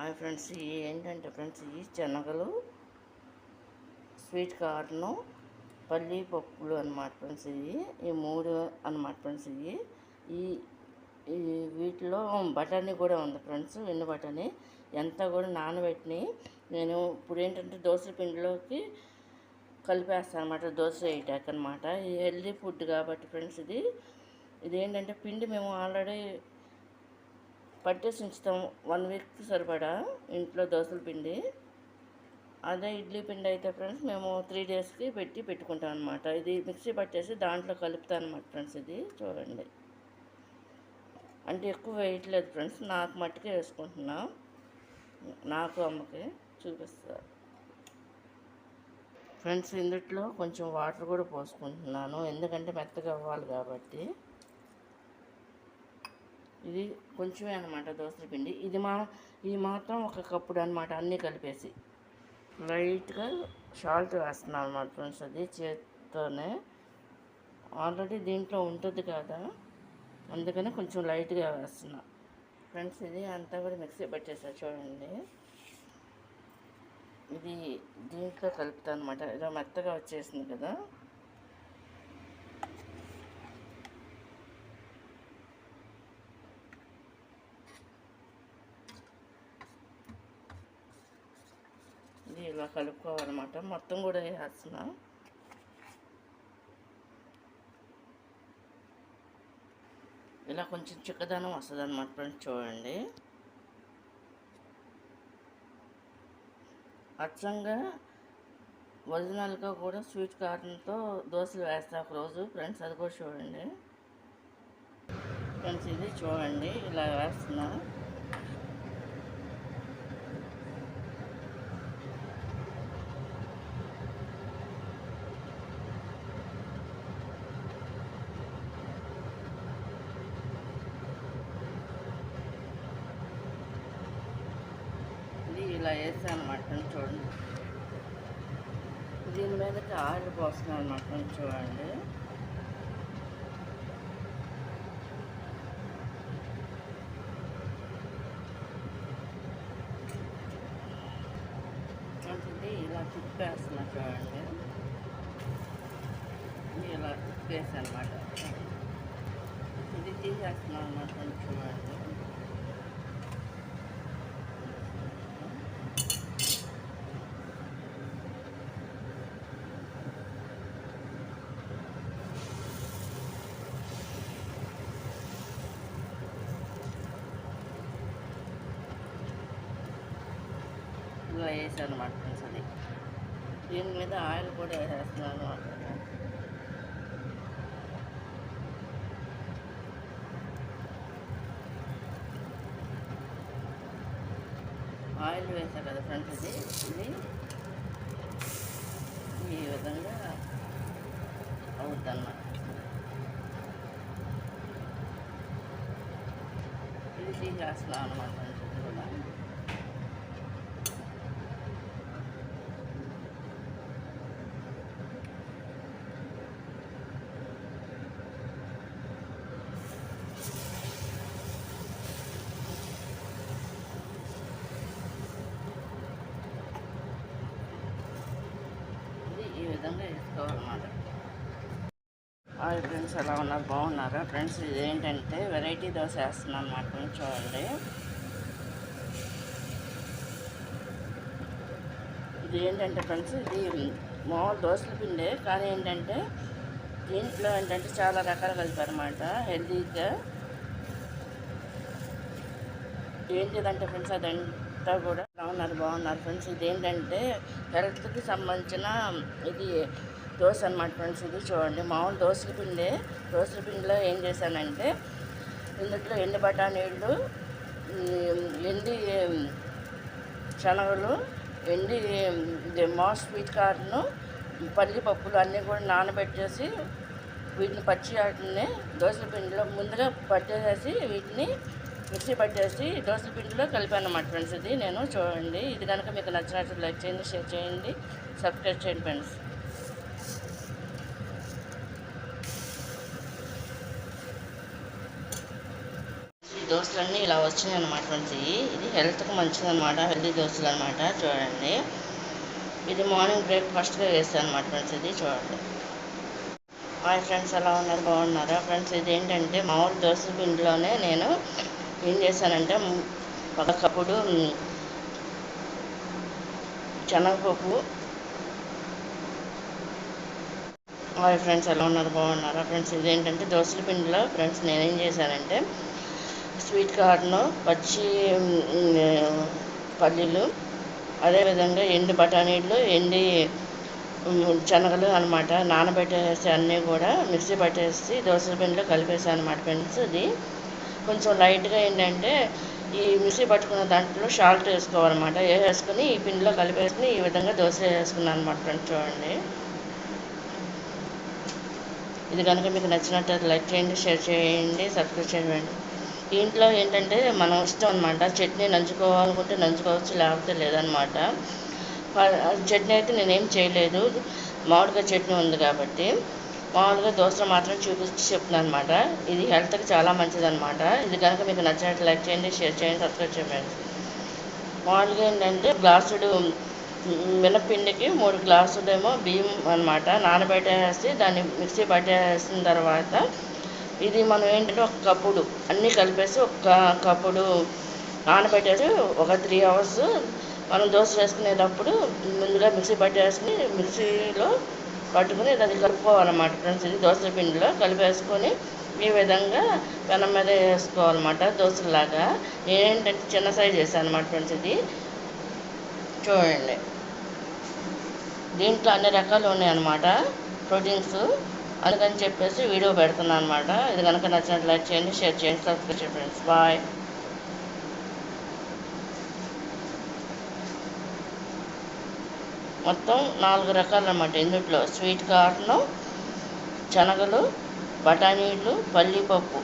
Hi friends, ఏంటంటే friends ఈ శనగలు, స్వీట్ కార్ను, పల్లి పప్పులు అనమాట ఫ్రెండ్స్. ఈ మూడు అనమాట ఫ్రెండ్స్. ఈ వీటిలో బఠానీ కూడా ఉంది ఫ్రెండ్స్, వెన్ను బఠానీ ఎంత కూడా నానబెట్టి నేను ఇప్పుడు ఏంటంటే దోశ పిండిలోకి కలిపేస్తాను అనమాట, దోశ వేయటాక అనమాట. ఇది హెల్దీ ఫుడ్ కాబట్టి ఫ్రెండ్స్, ఇదేంటంటే పిండి మేము ఆల్రెడీ పట్టేసి ఉంచుతాం 1 వీక్కి సరిపడా ఇంట్లో దోశల పిండి. అదే ఇడ్లీ పిండి అయితే ఫ్రెండ్స్ మేము 3 డేస్కి పెట్టుకుంటాం అనమాట. ఇది మిక్సీ పట్టేసి దాంట్లో కలుపుతాను అనమాట ఫ్రెండ్స్. ఇది చూడండి, అంటే ఎక్కువ వేయట్లేదు ఫ్రెండ్స్, నాకు మట్టుకే వేసుకుంటున్నా, నాకు అమ్మకి చూపిస్తా ఫ్రెండ్స్. ఇందుట్లో కొంచెం వాటర్ కూడా పోసుకుంటున్నాను, ఎందుకంటే మెత్తగా అవ్వాలి కాబట్టి. ఇది కొంచెమే అనమాట దోశల పిండి. ఇది మాత్రం ఒక కప్పుడు అనమాట, అన్నీ కలిపేసి లైట్గా సాల్ట్ వేస్తున్నాను అనమాట ఫ్రెండ్స్. అది చేత్తోనే ఆల్రెడీ దీంట్లో ఉంటుంది కదా, అందుకని కొంచెం లైట్గా వేస్తున్నా ఫ్రెండ్స్. ఇది అంతా కూడా మిక్సీ పట్టేసా చూడండి. ఇది దీంట్లో కలుపుతాను అనమాట. ఇలా మెత్తగా వచ్చేసింది కదా. ఇది ఇలా కలుపుకోవాలన్నమాట, మొత్తం కూడా వేస్తున్నా. ఇలా కొంచెం చిక్కదనం వస్తుంది అన్నమాట ఫ్రెండ్స్. చూడండి, అచ్చంగా ఒరిజినల్గా కూడా స్వీట్ కార్న్తో దోశలు వేస్తా ఒక రోజు ఫ్రెండ్స్, అది కూడా చూడండి ఫ్రెండ్స్. ఇది చూడండి, ఇలా వేస్తున్నా. ఇలా వేసాను అనమాట చూడండి. దీని మీదకి ఆయిల్ పోస్తున్నాను అనమాట చూడండి. ఇది ఇలా తిప్పేస్తున్నా చూడండి. ఇలా తిప్పేసాను అనమాట. ఇది తీసేస్తున్నాను అనమాట చూడండి. ఇలా వేసాను అనమాట ఫ్రెండ్స్. అది దీని మీద ఆయిల్ కూడా వేసేస్తున్నాను అనమాట. ఆయిల్ వేసాను కదా ఫ్రెండ్స్. ఇది ఈ విధంగా అవుతుంది అన్నమాట. ఇది తీసేస్తున్నాను అనమాట ఫ్రెండ్స్. ఇది కూడా ఈ విధంగా వేసుకోవాలన్నమాట. హాయ్ ఫ్రెండ్స్, ఎలా ఉన్నారు? బాగున్నారా ఫ్రెండ్స్? ఇది ఏంటంటే వెరైటీ దోశ వేస్తున్నాను అన్నమాట ఫ్రెండ్స్. చూడండి, ఇది ఏంటంటే ఫ్రెండ్స్, ఇది మామూలు దోశల పిండే, కానీ ఏంటంటే దీంట్లో ఏంటంటే చాలా రకాలు కలిపారన్నమాట హెల్తీగా. ఏంటిదంటే ఫ్రెండ్స్, అదంతా కూడా బాగున్నారు ఫ్రెండ్స్. ఇది ఏంటంటే హెల్త్కి సంబంధించిన ఇది దోశ అనమాట ఫ్రెండ్స్. ఇది చూడండి, మామూలు దోశల పిండిలో ఏం చేశానంటే ఇందులో ఎండు బఠానీళ్ళు, ఎండి శనగలు, స్వీట్ కార్ను, పల్లి పప్పులు అన్నీ కూడా నానబెట్టేసి వీటిని పచ్చి వాటిని దోశల పిండిలో ముందుగా పట్టేసేసి వీటిని మిక్సీ పట్టేసి దోశల పిండిలో కలిపాను అన్నమాట ఫ్రెండ్స్. ఇది నేను చూడండి. ఇది కనుక మీకు నచ్చినట్టు లైక్ చేయండి, షేర్ చేయండి, సబ్స్క్రైబ్ చేయండి ఫ్రెండ్స్. దోశలన్నీ ఇలా వచ్చినాయి అనమాట ఫ్రెండ్స్. ఇది హెల్త్కి మంచిది అనమాట, హెల్తీ దోశలు అనమాట. చూడండి, ఇది మార్నింగ్ బ్రేక్ఫాస్ట్గా వేస్తాను అనమాట ఫ్రెండ్స్. ఇది చూడండి. హాయ్ ఫ్రెండ్స్, ఎలా ఉన్నారు? బాగున్నారా ఫ్రెండ్స్? ఇది ఏంటంటే మామూలు దోశ పిండిలోనే నేను ఏం చేశానంటే ఒక కప్పుడు శనగపప్పు. హాయ్ ఫ్రెండ్స్, ఎలా ఉన్నారు? బాగున్నారా ఫ్రెండ్స్? ఇదేంటంటే దోశల పిండిలో ఫ్రెండ్స్ నేనేం చేశానంటే స్వీట్ కార్న్, పచ్చి పల్లీలు, అదేవిధంగా ఎండు బఠానీలు, ఎండి శనగలు అనమాట నానబెట్టేసి అన్నీ కూడా మిక్సీ పట్టేసి దోశల పిండిలో కలిపేసాను అనమాట ఫ్రెండ్స్. ఇది కొంచెం లైట్గా ఏంటంటే ఈ మిక్సీ పట్టుకున్న దాంట్లో సాల్ట్ వేసుకోవాలన్నమాట. వేసుకుని ఈ పిండిలో కలిపేసుకుని ఈ విధంగా దోశ వేసుకున్నాను అనమాట ఫ్రెండ్స్. చూడండి, ఇది కనుక మీకు నచ్చినట్టు లైక్ చేయండి, షేర్ చేయండి, సబ్స్క్రైబ్ చేయండి. దీంట్లో ఏంటంటే మనం ఇష్టం అనమాట. చట్నీ నంచుకోవాలనుకుంటే నంచుకోవచ్చు, లేకపోతే లేదనమాట. చట్నీ అయితే నేనేం చేయలేదు, మామిడికాయ చట్నీ ఉంది కాబట్టి మామూలుగా దోశలు మాత్రం చూపించి చెప్తున్నాను అనమాట. ఇది హెల్త్కి చాలా మంచిదన్నమాట. ఇది కనుక మీకు నచ్చినట్టు లైక్ చేయండి, షేర్ చేయండి, సబ్స్క్రైబ్ చేయండి. మామూలుగా ఏంటంటే గ్లాసుడు మినప్పిండికి 3 గ్లాసులేమో బియ్యం అనమాట నానబెట్టేసి దాన్ని మిక్సీ పట్టేసిన తర్వాత ఇది మనం ఏంటంటే ఒక కప్పుడు అన్నీ కలిపేసి ఒక కప్పుడు నానబెట్టేసి ఒక 3 అవర్స్ మనం దోశ వేసుకునేటప్పుడు ముందుగా మిక్సీ పట్టేసుకుని మిక్సీలో పట్టుకుని అది కలుపుకోవాలన్నమాట ఫ్రెండ్స్. ఇది దోశల పిండిలో కలిపేసుకొని ఈ విధంగా పెనం మీద వేసుకోవాలన్నమాట దోశలాగా. నేనేంటంటే చిన్న సైజ్ వేసాను అనమాట ఫ్రెండ్స్. ఇది చూడండి, దీంట్లో అన్ని రకాలు ఉన్నాయన్నమాట ప్రోటీన్స్. అందుకని చెప్పేసి వీడియో పెడుతున్నాను అనమాట. ఇది కనుక నచ్చినట్లు లైక్ చేయండి, షేర్ చేయండి, సబ్స్క్రైబ్ చేయండి ఫ్రెండ్స్. బాయ్. మొత్తం 4 రకాలు అన్నమాట. ఇందులో స్వీట్ కార్న్, శనగలు, బఠానీలు, పల్లీపప్పు,